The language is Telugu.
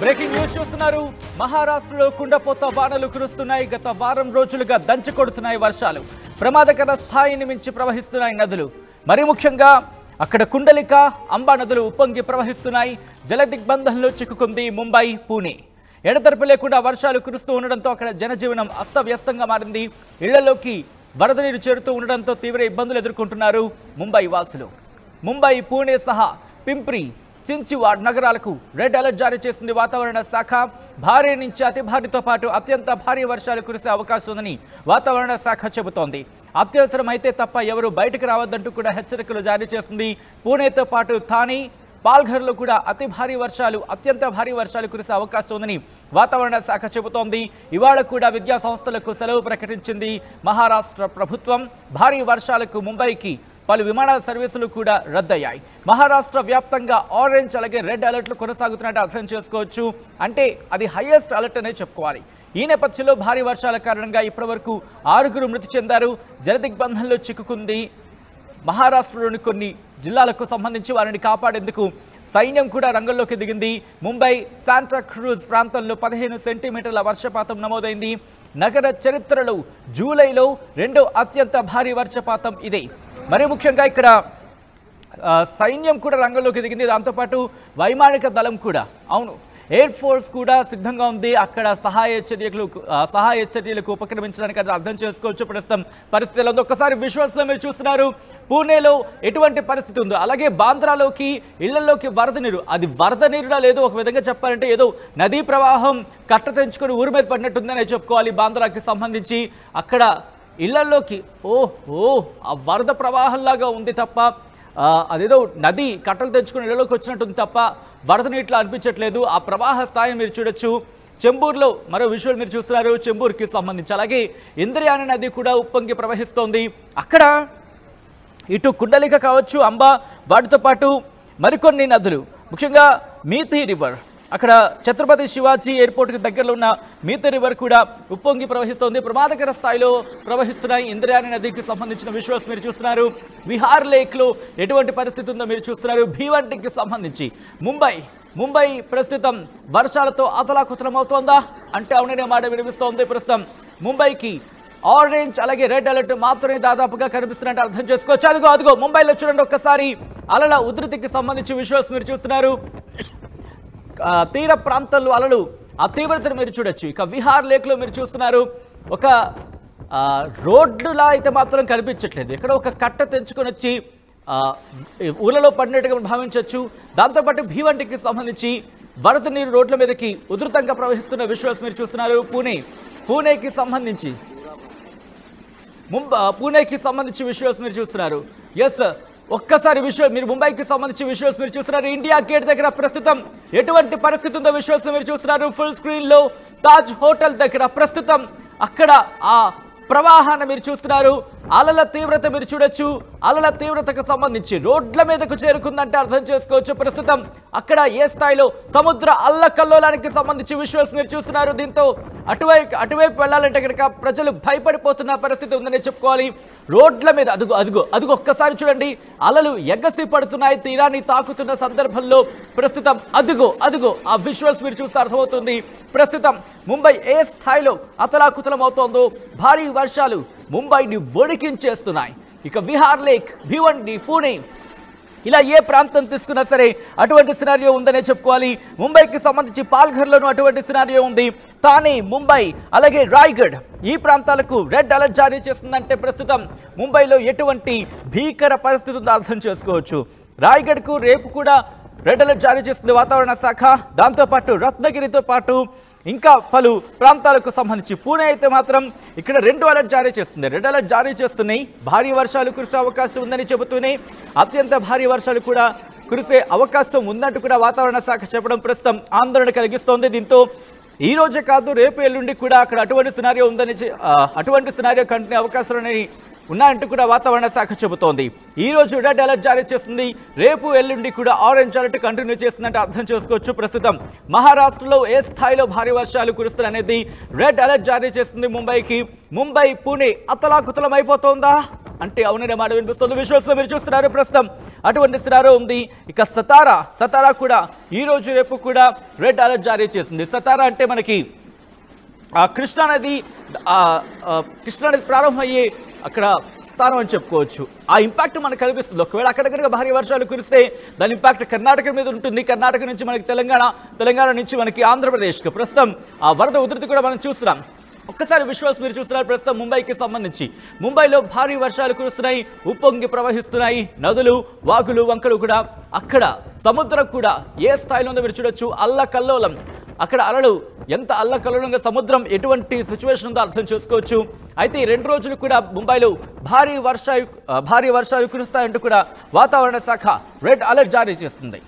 బ్రేకింగ్ న్యూస్ చూస్తున్నారు. మహారాష్ట్రలో కుండపోత వానలు కురుస్తున్నాయి. గత వారం రోజులుగా దంచి కొడుతున్నాయి వర్షాలు. ప్రమాదకర స్థాయిని మించి ప్రవహిస్తున్నాయి నదులు. మరి ముఖ్యంగా అక్కడ కుండలిక, అంబా నదులు ఉప్పొంగి ప్రవహిస్తున్నాయి. జలదిగ్బంధంలో చిక్కుకుంది ముంబై, పూణే. ఎడతెరపి లేకుండా వర్షాలు కురుస్తూ ఉండడంతో అక్కడ జనజీవనం అస్తవ్యస్తంగా మారింది. ఇళ్లలోకి వరద నీరు చేరుతూ ఉండడంతో తీవ్ర ఇబ్బందులు ఎదుర్కొంటున్నారు ముంబై వాసులు. ముంబై, పూణే సహా పింప్రి, చించివాడ్ నగరాలకు రెడ్ అలర్ట్ జారీ చేసింది వాతావరణ శాఖ. భారీ నుంచి అతి భారీతో పాటు అత్యంత భారీ వర్షాలు కురిసే అవకాశం ఉందని వాతావరణ శాఖ చెబుతోంది. అత్యవసరమైతే తప్ప ఎవరు బయటకు రావద్దంటూ కూడా హెచ్చరికలు జారీ చేసింది. పూణేతో పాటు థానే, పాల్ఘర్లో కూడా అతి భారీ వర్షాలు, అత్యంత భారీ వర్షాలు కురిసే అవకాశం ఉందని వాతావరణ శాఖ చెబుతోంది. ఇవాళ కూడా విద్యా సంస్థలకు సెలవు ప్రకటించింది మహారాష్ట్ర ప్రభుత్వం. భారీ వర్షాలకు ముంబైకి పలు విమానాల సర్వీసులు కూడా రద్దయ్యాయి. మహారాష్ట్ర వ్యాప్తంగా ఆరెంజ్ అలాగే రెడ్ అలర్ట్లు కొనసాగుతున్నట్టు అర్థం చేసుకోవచ్చు. అంటే అది హైయెస్ట్ అలర్ట్ అనే చెప్పుకోవాలి. ఈ నేపథ్యంలో భారీ వర్షాల కారణంగా ఇప్పటివరకు 6 మృతి చెందారు. జలదిగ్బంధంలో చిక్కుకుంది మహారాష్ట్రలోని కొన్ని జిల్లాలకు సంబంధించి వారిని కాపాడేందుకు సైన్యం కూడా రంగంలోకి దిగింది. ముంబై శాంటాక్రూజ్ ప్రాంతంలో 15 సెంటీమీటర్ల వర్షపాతం నమోదైంది. నగర చరిత్రలో జూలైలో 2వ అత్యంత భారీ వర్షపాతం ఇదే. మరి ముఖ్యంగా ఇక్కడ సైన్యం కూడా రంగంలోకి దిగింది. దాంతోపాటు వైమానిక దళం కూడా, అవును, ఎయిర్ ఫోర్స్ కూడా సిద్ధంగా ఉంది. అక్కడ సహాయ చర్యలకు ఉపక్రమించడానికి అది అర్థం చేసుకోవచ్చు. ప్రస్తుతం పరిస్థితుల్లో ఒక్కసారి విజువల్స్లో మీరు చూస్తున్నారు. పూణేలో ఎటువంటి పరిస్థితి ఉందో, అలాగే బాంద్రాలోకి ఇళ్లలోకి వరద నీరు, అది వరద నీరులా లేదు, ఒక విధంగా చెప్పాలంటే ఏదో నదీ ప్రవాహం కట్ట తెంచుకొని ఊరి మీద పడినట్టుందని చెప్పుకోవాలి. బాంద్రాకి సంబంధించి అక్కడ ఇళ్లలోకి ఆ వరద ప్రవాహంలాగా ఉంది తప్ప అదేదో నది కట్టలు తెంచుకుని ఇళ్లలోకి వచ్చినట్టుంది తప్ప వరద నీటిలో అనిపించట్లేదు. ఆ ప్రవాహ స్థాయిని మీరు చూడొచ్చు. చెంబూర్లో మరో విజువల్ మీరు చూస్తున్నారు. చెంబూర్కి సంబంధించి అలాగే ఇంద్రయాని నది కూడా ఉప్పొంగి ప్రవహిస్తోంది. అక్కడ ఇటు కుండలిక కావచ్చు, అంబా, వాటితో పాటు మరికొన్ని నదులు, ముఖ్యంగా మీథి రివర్, అక్కడ ఛత్రపతి శివాజీ ఎయిర్పోర్ట్కి దగ్గరలో ఉన్న మీథి రివర్ కూడా ఉప్పొంగి ప్రవహిస్తోంది. ప్రమాదకర స్థాయిలో ప్రవహిస్తున్నాయి. ఇంద్రయాని నదికి సంబంధించిన విజువల్స్ మీరు చూస్తున్నారు. విహార్ లేక్లో ఎటువంటి పరిస్థితి ఉందో మీరు చూస్తున్నారు. భీవంటికి సంబంధించి ముంబై ప్రస్తుతం వర్షాలతో అతలాకుతలమవుతోందా అంటే అవుననే మాట వినిపిస్తోంది. ప్రస్తుతం ముంబైకి ఆరెంజ్ అలాగే రెడ్ అలర్ట్ మాత్రమే దాదాపుగా కనిపిస్తున్నట్టు అర్థం చేసుకోవచ్చు. అదిగో ముంబైలో చూడండి ఒక్కసారి అలల ఉధృతికి సంబంధించి విజువల్స్ మీరు చూస్తున్నారు. తీర ప్రాంతాల్లో అలలు ఆ తీవ్రతను మీరు చూడొచ్చు. ఇక విహార్ లేక్లో మీరు చూస్తున్నారు. ఒక రోడ్డులా అయితే మాత్రం కనిపించట్లేదు. ఇక్కడ ఒక కట్ట తెంచుకొని వచ్చి ఊళ్ళలో పడినట్టుగా భావించవచ్చు. దాంతోపాటు భీవంటికి సంబంధించి వరద నీరు రోడ్ల మీదకి ఉధృతంగా ప్రవహిస్తున్న విజువల్స్ మీరు చూస్తున్నారు. పూణేకి సంబంధించి విజువల్స్ మీరు చూస్తున్నారు. ఎస్, ఒక్కసారి విజువల్ మీరు ముంబైకి సంబంధించి విజువల్స్ మీరు చూస్తున్నారు. ఇండియా గేట్ దగ్గర ప్రస్తుతం ఎటువంటి పరిస్థితి ఉందో విజువల్స్ మీరు చూస్తున్నారు. ఫుల్ స్క్రీన్ లో తాజ్ హోటల్ దగ్గర ప్రస్తుతం అక్కడ ఆ ప్రవాహాన్ని మీరు చూస్తున్నారు. అలల తీవ్రత మీరు చూడొచ్చు. అలల తీవ్రతకు సంబంధించి రోడ్ల మీదకు చేరుకుందంటే అర్థం చేసుకోవచ్చు. ప్రస్తుతం అక్కడ ఏ స్థాయిలో సముద్ర అల్లకల్లోలానికి సంబంధించి విజువల్స్ మీరు చూస్తున్నారు. దీంతో అటువైపు వెళ్ళాలంటే కనుక ప్రజలు భయపడిపోతున్న పరిస్థితి ఉందని చెప్పుకోవాలి. రోడ్ల మీద అదుగు ఒక్కసారి చూడండి. అలలు ఎగసి పడుతున్నాయి. తీరాన్ని తాకుతున్న సందర్భంలో ప్రస్తుతం అదుగో ఆ విజువల్స్ మీరు చూస్తే అర్థమవుతుంది. ప్రస్తుతం ముంబై ఏ స్థాయిలో అతలాకుతలం అవుతోందో. భారీ వర్షాలు ముంబైని వణికించేస్తున్నాయి. ఇక విహార్ లేక్, భివండి, పూణే ఇలా ఏ ప్రాంతం తీసుకున్నా సరే అటువంటి సినారియో ఉందనే చెప్పుకోవాలి. ముంబైకి సంబంధించి పాల్ఘర్లోనూ అటువంటి సినారియో ఉంది. థానే, ముంబై అలాగే రాయ్గఢ్ ఈ ప్రాంతాలకు రెడ్ అలర్ట్ జారీ చేస్తుందంటే ప్రస్తుతం ముంబైలో ఎటువంటి భీకర పరిస్థితి ఉందో అర్థం చేసుకోవచ్చు. రాయ్గఢ్కు రేపు కూడా రెడ్ అలర్ట్ జారీ చేస్తుంది వాతావరణ శాఖ. దాంతోపాటు రత్నగిరితో పాటు ఇంకా పలు ప్రాంతాలకు సంబంధించి పూణే అయితే మాత్రం ఇక్కడ 2 అలర్ట్ జారీ చేస్తుంది. రెడ్ అలర్ట్ జారీ చేస్తున్నాయి. భారీ వర్షాలు కురిసే అవకాశం ఉందని చెబుతూనే అత్యంత భారీ వర్షాలు కూడా కురిసే అవకాశం ఉందంటూ కూడా వాతావరణ శాఖ చెప్పడం ప్రస్తుతం ఆందోళన కలిగిస్తోంది. దీంతో ఈ రోజే కాదు రేపు ఎల్లుండి కూడా అక్కడ అటువంటి సినారియో ఉందని, అటువంటి సినారియో కంటిన్యూ అవకాశాలని ఉన్నాయంటూ కూడా వాతావరణ శాఖ చెబుతోంది. ఈ రోజు రెడ్ అలర్ట్ జారీ చేస్తుంది. రేపు ఎల్లుండి కూడా ఆరెంజ్ అలర్ట్ కంటిన్యూ చేస్తుందంటే అర్థం చేసుకోవచ్చు. ప్రస్తుతం మహారాష్ట్రలో ఏ స్థాయిలో భారీ వర్షాలు కురుస్తాయనేది రెడ్ అలర్ట్ జారీ చేస్తుంది ముంబైకి. ముంబై, పూణే అతలాకుతలం అయిపోతోందా అంటే అవుననే మాట వినిపిస్తుంది. విజువల్స్ లో మీరు చూస్తున్నారు ప్రస్తుతం అటువంటి సినారో ఉంది. ఇక సతారా కూడా ఈ రోజు రేపు కూడా రెడ్ అలర్ట్ జారీ చేసింది. సతారా అంటే మనకి కృష్ణానది ప్రారంభమయ్యే అక్కడ స్థానం అని చెప్పుకోవచ్చు. ఆ ఇంపాక్ట్ మనకు కనిపిస్తుంది. ఒకవేళ అక్కడ కనుక భారీ వర్షాలు కురిస్తే దాని ఇంపాక్ట్ కర్ణాటక మీద ఉంటుంది. కర్ణాటక నుంచి మనకి తెలంగాణ నుంచి మనకి ఆంధ్రప్రదేశ్కి ప్రస్తుతం ఆ వరద ఉధృతి కూడా మనం చూస్తున్నాం. ఒక్కసారి విశ్వాస్ మీరు చూస్తున్నారు ప్రస్తుతం ముంబైకి సంబంధించి. ముంబైలో భారీ వర్షాలు కురుస్తున్నాయి, ఉప్పొంగి ప్రవహిస్తున్నాయి నదులు, వాగులు, వంకలు కూడా. అక్కడ సముద్రం కూడా ఏ స్థాయిలో ఉందో మీరు చూడొచ్చు. అల్లకల్లోలం, అక్కడ అలలు ఎంత అల్లకల్లోలంగా, సముద్రం ఎటువంటి సిచ్యువేషన్ ఉందో అర్థం చేసుకోవచ్చు. అయితే ఈ 2 రోజులు కూడా ముంబైలో భారీ వర్షాలు కురుస్తాయంటూ కూడా వాతావరణ శాఖ రెడ్ అలర్ట్ జారీ చేస్తుంది.